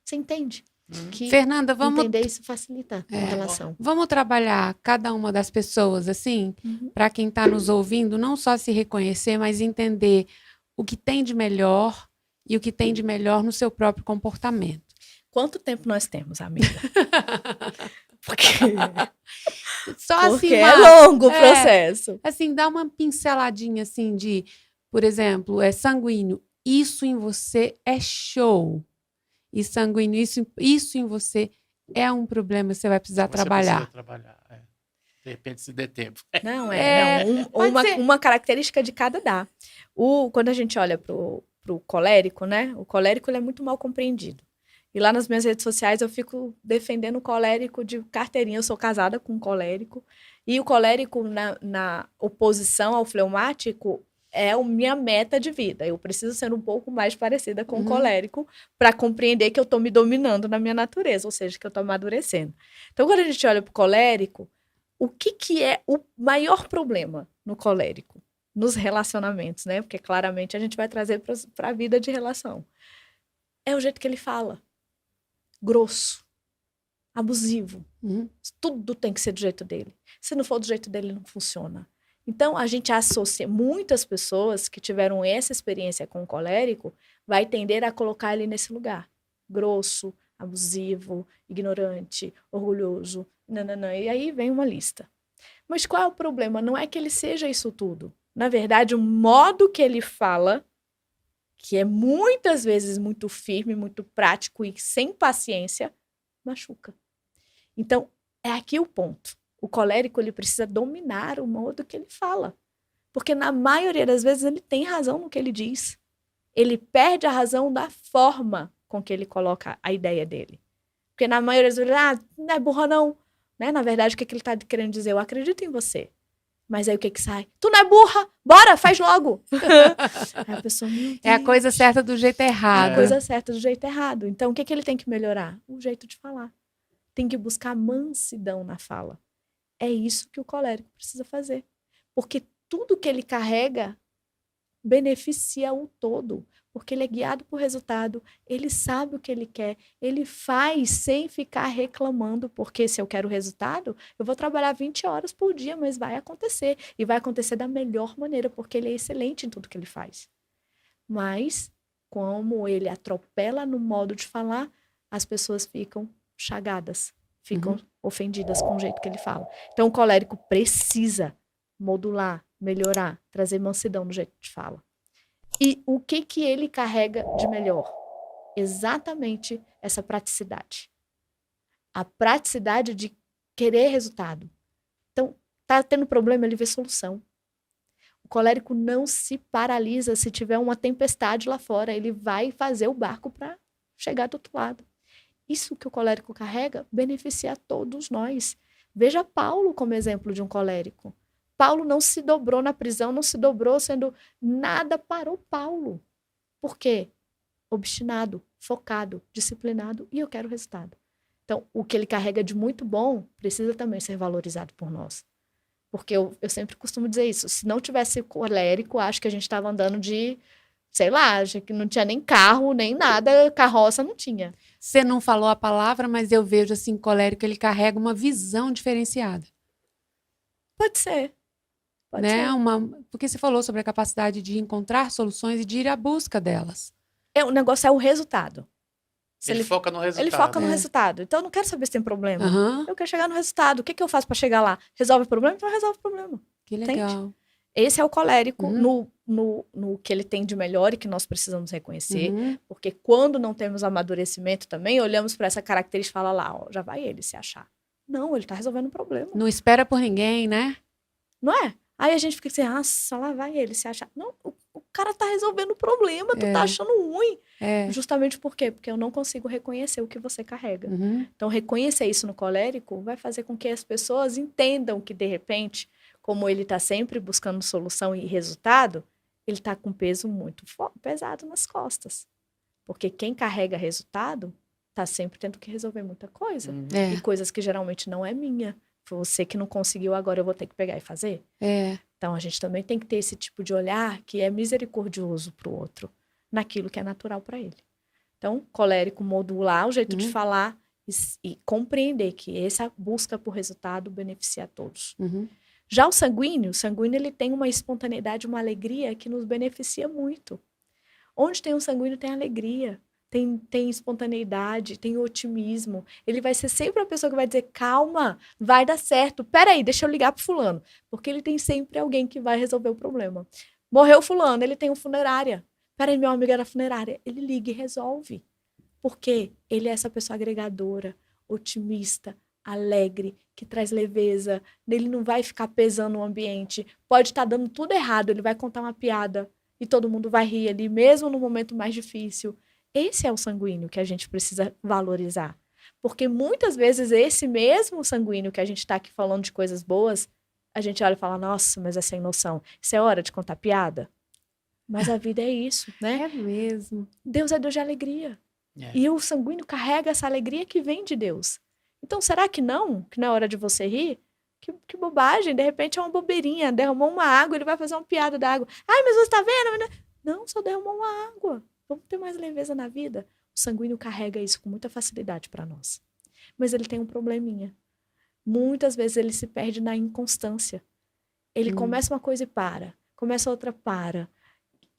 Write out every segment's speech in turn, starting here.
Você entende? Que Fernanda, vamos, entender isso facilita a relação. vamos trabalhar cada uma das pessoas, assim, para quem está nos ouvindo, não só se reconhecer, mas entender o que tem de melhor e o que tem de melhor no seu próprio comportamento. Quanto tempo nós temos, amiga? Porque, Só assim, porque é longo o processo. Assim, dá uma pinceladinha assim de, por exemplo, é sanguíneo, isso em você é show. E sanguíneo, isso em você é um problema, você vai precisar trabalhar. Precisa trabalhar, De repente, se der tempo. Não, pode ser. uma característica de cada dá. Quando a gente olha pro colérico, né? O colérico ele é muito mal compreendido. E lá nas minhas redes sociais eu fico defendendo o colérico de carteirinha. Eu sou casada com um colérico. E o colérico, na oposição ao fleumático, é a minha meta de vida. Eu preciso ser um pouco mais parecida com o colérico para compreender que eu estou me dominando na minha natureza, ou seja, que eu estou amadurecendo. Então, quando a gente olha para o colérico, o que é o maior problema no colérico? Nos relacionamentos, né? Porque claramente a gente vai trazer para a vida de relação. É o jeito que ele fala. Grosso. Abusivo. Tudo tem que ser do jeito dele. Se não for do jeito dele, não funciona. Então, a gente associa muitas pessoas que tiveram essa experiência com o colérico, vai tender a colocar ele nesse lugar. Grosso, abusivo, ignorante, orgulhoso, nananã. E aí vem uma lista. Mas qual é o problema? Não é que ele seja isso tudo. Na verdade, o modo que ele fala, que é muitas vezes muito firme, muito prático e sem paciência, machuca. Então, é aqui o ponto. O colérico, ele precisa dominar o modo que ele fala. Porque na maioria das vezes ele tem razão no que ele diz. Ele perde a razão da forma com que ele coloca a ideia dele. Porque na maioria das vezes, não é burra não. Né? Na verdade, o que ele está querendo dizer? Eu acredito em você. Mas aí o que sai? Tu não é burra! Bora, faz logo! Aí a pessoa, meu Deus. É a coisa certa do jeito errado. É a coisa certa do jeito errado. Então, o que ele tem que melhorar? O jeito de falar. Tem que buscar mansidão na fala. É isso que o colérico precisa fazer. Porque tudo que ele carrega beneficia o todo. Porque ele é guiado por resultado, ele sabe o que ele quer, ele faz sem ficar reclamando, porque se eu quero resultado, eu vou trabalhar 20 horas por dia, mas vai acontecer. E vai acontecer da melhor maneira, porque ele é excelente em tudo que ele faz. Mas, como ele atropela no modo de falar, as pessoas ficam chagadas, ficam ofendidas com o jeito que ele fala. Então, o colérico precisa modular, melhorar, trazer mansidão no jeito de fala. E o que ele carrega de melhor? Exatamente essa praticidade. A praticidade de querer resultado. Então, tá tendo problema, ele vê solução. O colérico não se paralisa se tiver uma tempestade lá fora. Ele vai fazer o barco para chegar do outro lado. Isso que o colérico carrega beneficia a todos nós. Veja Paulo como exemplo de um colérico. Paulo não se dobrou na prisão, não se dobrou sendo... Nada parou Paulo. Por quê? Obstinado, focado, disciplinado e eu quero resultado. Então, o que ele carrega de muito bom precisa também ser valorizado por nós. Porque eu sempre costumo dizer isso. Se não tivesse colérico, acho que a gente estava andando de... Sei lá, acho que não tinha nem carro, nem nada, carroça não tinha. Você não falou a palavra, mas eu vejo assim, colérico, ele carrega uma visão diferenciada. Pode ser. Pode né? ser. Porque você falou sobre a capacidade de encontrar soluções e de ir à busca delas. O negócio é o resultado. Ele foca no resultado. Ele foca no resultado. Então, eu não quero saber se tem problema. Eu quero chegar no resultado. O que eu faço para chegar lá? Resolve o problema? Então, resolve o problema. Que legal. Entende? Esse é o colérico no que ele tem de melhor e que nós precisamos reconhecer. Porque quando não temos amadurecimento também, olhamos para essa característica e falamos lá, ó, já vai ele se achar. Não, ele está resolvendo o problema. Não espera por ninguém, né? Não é? Aí a gente fica assim, nossa, lá vai ele se achar. Não, o cara tá resolvendo o problema, tu tá achando ruim. Justamente por quê? Porque eu não consigo reconhecer o que você carrega. Então, reconhecer isso no colérico vai fazer com que as pessoas entendam que, de repente, como ele tá sempre buscando solução e resultado, ele tá com peso muito pesado nas costas. Porque quem carrega resultado tá sempre tendo que resolver muita coisa. E coisas que geralmente não é minha. Você que não conseguiu, agora eu vou ter que pegar e fazer. Então, a gente também tem que ter esse tipo de olhar que é misericordioso para o outro, naquilo que é natural para ele. Então, colérico modular o jeito de Uhum. falar e compreender que essa busca por resultado beneficia a todos. Uhum. Já o sanguíneo ele tem uma espontaneidade, uma alegria que nos beneficia muito. Onde tem um sanguíneo tem alegria, tem espontaneidade, tem otimismo. Ele vai ser sempre a pessoa que vai dizer, calma, vai dar certo. Peraí, deixa eu ligar pro fulano. Porque ele tem sempre alguém que vai resolver o problema. Morreu fulano, ele tem uma funerária. Peraí, meu amigo era funerária. Ele liga e resolve. Porque ele é essa pessoa agregadora, otimista, alegre, que traz leveza. Ele não vai ficar pesando o ambiente. Pode estar dando tudo errado, ele vai contar uma piada e todo mundo vai rir ali, mesmo no momento mais difícil. Esse é o sanguíneo que a gente precisa valorizar. Porque muitas vezes esse mesmo sanguíneo que a gente está aqui falando de coisas boas, a gente olha e fala, nossa, mas é sem noção. Isso é hora de contar piada? Mas a vida é isso, né? É mesmo. Deus é Deus de alegria. E o sanguíneo carrega essa alegria que vem de Deus. Então, será que não? Que não é hora de você rir? Que bobagem, de repente é uma bobeirinha. Derramou uma água, ele vai fazer uma piada da água. Ai, mas você tá vendo? Não, só derramou uma água. Vamos ter mais leveza na vida. O sanguíneo carrega isso com muita facilidade para nós. Mas ele tem um probleminha. Muitas vezes ele se perde na inconstância. Ele começa uma coisa e para. Começa outra, para.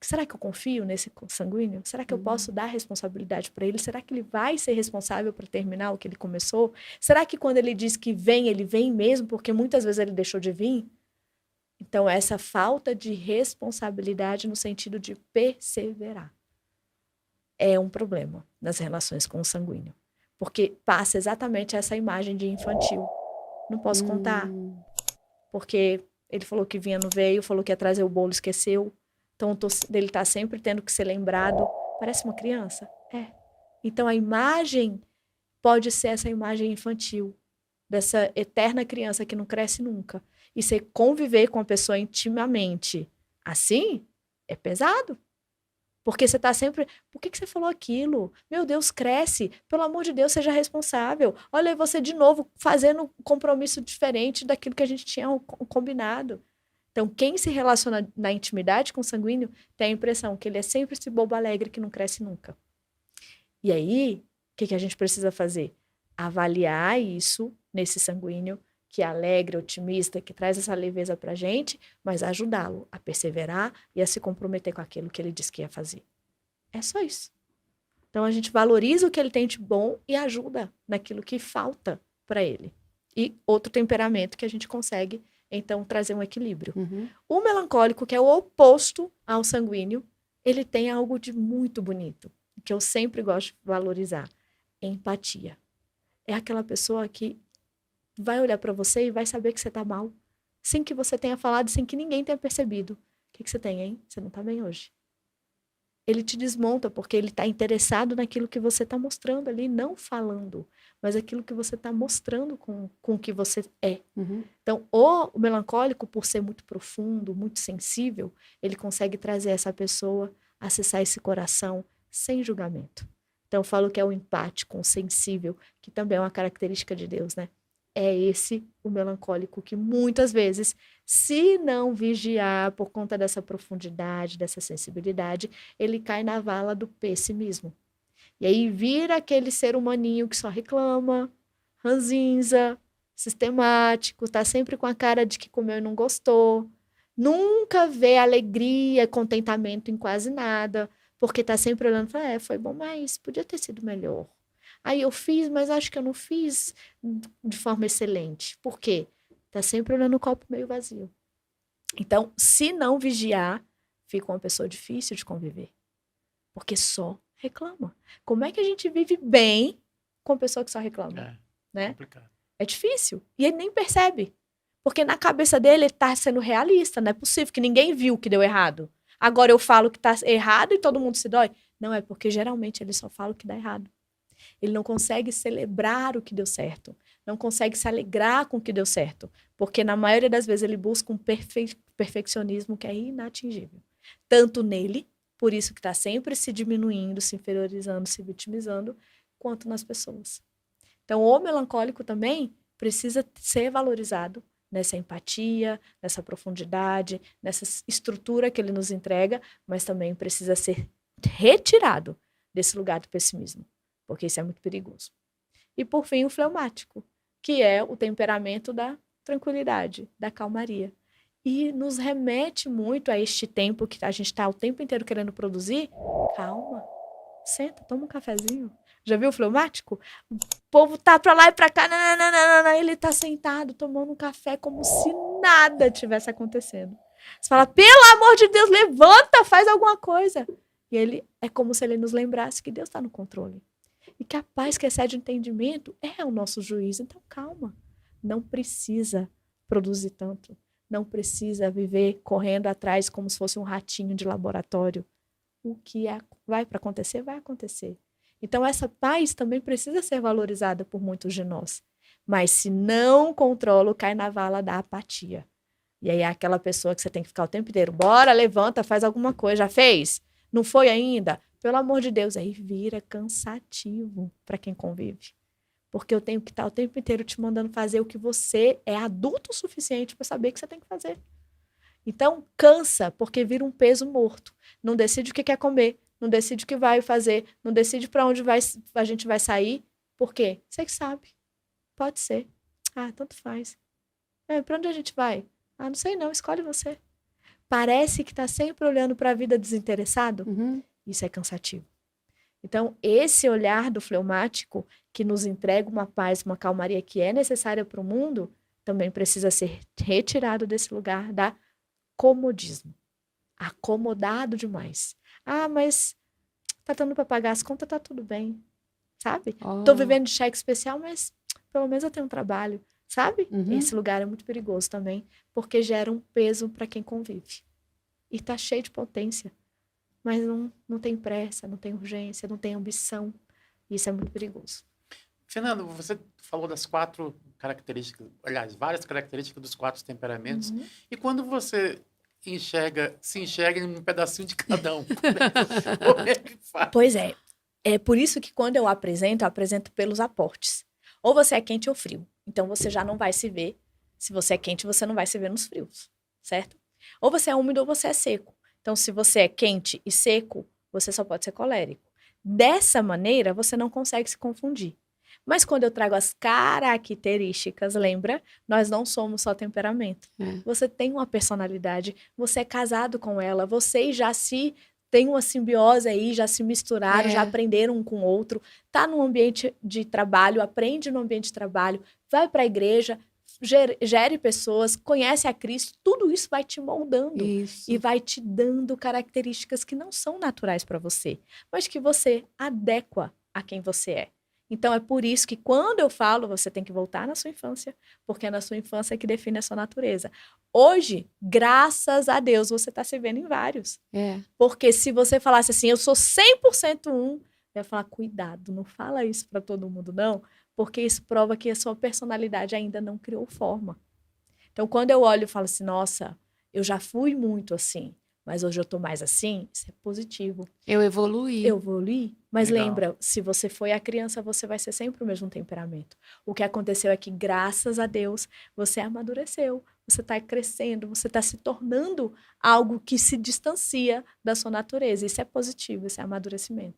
Será que eu confio nesse sanguíneo? Será que eu posso dar responsabilidade para ele? Será que ele vai ser responsável para terminar o que ele começou? Será que quando ele diz que vem, ele vem mesmo? Porque muitas vezes ele deixou de vir? Então, essa falta de responsabilidade no sentido de perseverar é um problema nas relações com o sanguíneo. Porque passa exatamente essa imagem de infantil. Não posso contar. Porque ele falou que vinha, não veio, falou que ia trazer o bolo, esqueceu. Então, ele está sempre tendo que ser lembrado. Parece uma criança? É. Então, a imagem pode ser essa imagem infantil, dessa eterna criança que não cresce nunca. E você conviver com a pessoa intimamente assim, é pesado. Porque você está sempre... Por que você falou aquilo? Meu Deus, cresce. Pelo amor de Deus, seja responsável. Olha aí você de novo fazendo um compromisso diferente daquilo que a gente tinha combinado. Então, quem se relaciona na intimidade com o sanguíneo tem a impressão que ele é sempre esse bobo alegre que não cresce nunca. E aí, o que a gente precisa fazer? Avaliar isso nesse sanguíneo que é alegre, otimista, que traz essa leveza pra gente, mas ajudá-lo a perseverar e a se comprometer com aquilo que ele disse que ia fazer. É só isso. Então, a gente valoriza o que ele tem de bom e ajuda naquilo que falta para ele. E outro temperamento que a gente consegue então trazer um equilíbrio. O melancólico, que é o oposto ao sanguíneo, ele tem algo de muito bonito, que eu sempre gosto de valorizar: empatia. É aquela pessoa que vai olhar para você e vai saber que você tá mal, sem que você tenha falado, sem que ninguém tenha percebido. O que você tem, hein? Você não tá bem hoje. Ele te desmonta porque ele está interessado naquilo que você está mostrando ali, não falando, mas aquilo que você está mostrando com o que você é. Então, o melancólico, por ser muito profundo, muito sensível, ele consegue trazer essa pessoa, acessar esse coração sem julgamento. Então, eu falo que é o empático, o sensível, que também é uma característica de Deus, né? É esse o melancólico que muitas vezes, se não vigiar por conta dessa profundidade, dessa sensibilidade, ele cai na vala do pessimismo. E aí vira aquele ser humaninho que só reclama, ranzinza, sistemático, tá sempre com a cara de que comeu e não gostou, nunca vê alegria, contentamento em quase nada, porque tá sempre olhando e fala, foi bom, mas podia ter sido melhor. Aí eu fiz, mas acho que eu não fiz de forma excelente. Por quê? Tá sempre olhando o copo meio vazio. Então, se não vigiar, fica uma pessoa difícil de conviver. Porque só reclama. Como é que a gente vive bem com uma pessoa que só reclama? Né? Complicado. É difícil. E ele nem percebe. Porque na cabeça dele, ele tá sendo realista. Não é possível que ninguém viu que deu errado. Agora eu falo que tá errado e todo mundo se dói. Não, é porque geralmente ele só fala o que dá errado. Ele não consegue celebrar o que deu certo. Não consegue se alegrar com o que deu certo. Porque na maioria das vezes ele busca um perfeccionismo que é inatingível. Tanto nele, por isso que está sempre se diminuindo, se inferiorizando, se vitimizando, quanto nas pessoas. Então, o melancólico também precisa ser valorizado nessa empatia, nessa profundidade, nessa estrutura que ele nos entrega, mas também precisa ser retirado desse lugar do pessimismo, porque isso é muito perigoso. E, por fim, o fleumático, que é o temperamento da tranquilidade, da calmaria. E nos remete muito a este tempo que a gente está o tempo inteiro querendo produzir. Calma, senta, toma um cafezinho. Já viu o fleumático? O povo tá pra lá e pra cá, nananana, ele tá sentado tomando um café como se nada tivesse acontecendo. Você fala, pelo amor de Deus, levanta, faz alguma coisa. E ele é como se ele nos lembrasse que Deus está no controle. E que a paz que excede o entendimento é o nosso juiz. Então, calma. Não precisa produzir tanto. Não precisa viver correndo atrás como se fosse um ratinho de laboratório. O que vai para acontecer, vai acontecer. Então, essa paz também precisa ser valorizada por muitos de nós. Mas se não controla, cai na vala da apatia. E aí é aquela pessoa que você tem que ficar o tempo inteiro. Bora, levanta, faz alguma coisa. Já fez? Não foi ainda? Pelo amor de Deus. Aí vira cansativo para quem convive. Porque eu tenho que estar o tempo inteiro te mandando fazer o que você é adulto o suficiente para saber que você tem que fazer. Então, cansa, porque vira um peso morto. Não decide o que quer comer, não decide o que vai fazer, não decide para onde a gente vai sair. Por quê? Você que sabe. Pode ser. Ah, tanto faz. Para onde a gente vai? Ah, não sei não, escolhe você. Parece que está sempre olhando para a vida desinteressado. Isso é cansativo. Então, esse olhar do fleumático, que nos entrega uma paz, uma calmaria que é necessária para o mundo, também precisa ser retirado desse lugar da comodismo. Acomodado demais. Ah, mas tá dando para pagar as contas, tá tudo bem. Sabe? Tô vivendo de cheque especial, mas pelo menos eu tenho um trabalho. Sabe? Esse lugar é muito perigoso também, porque gera um peso para quem convive. E tá cheio de potência. Mas não tem pressa, não tem urgência, não tem ambição. Isso é muito perigoso. Fernando, você falou das 4 características, aliás, várias características dos 4 temperamentos. E quando você se enxerga em um pedacinho de cada um, como é que faz? Pois é. É por isso que quando eu apresento pelos aportes. Ou você é quente ou frio. Então você já não vai se ver. Se você é quente, você não vai se ver nos frios. Certo? Ou você é úmido ou você é seco. Então, se você é quente e seco, você só pode ser colérico. Dessa maneira, você não consegue se confundir. Mas quando eu trago as características, lembra? Nós não somos só temperamento. Você tem uma personalidade, você é casado com ela, vocês já têm uma simbiose aí, já se misturaram, já aprenderam um com o outro, tá no ambiente de trabalho, aprende no ambiente de trabalho, vai para a igreja, gere pessoas, conhece a Cristo, tudo isso vai te moldando e vai te dando características que não são naturais para você, mas que você adequa a quem você é. Então, é por isso que quando eu falo, você tem que voltar na sua infância, porque é na sua infância que define a sua natureza. Hoje, graças a Deus, você está se vendo em vários. Porque se você falasse assim, eu sou 100% um, eu ia falar, cuidado, não fala isso para todo mundo, não, porque isso prova que a sua personalidade ainda não criou forma. Então, quando eu olho e falo assim, nossa, eu já fui muito assim, mas hoje eu tô mais assim, isso é positivo. Eu evoluí. Mas Legal. lembra, se você foi a criança, você vai ser sempre o mesmo temperamento. O que aconteceu é que, graças a Deus, você amadureceu, você está crescendo, você está se tornando algo que se distancia da sua natureza. Isso é positivo, isso é amadurecimento.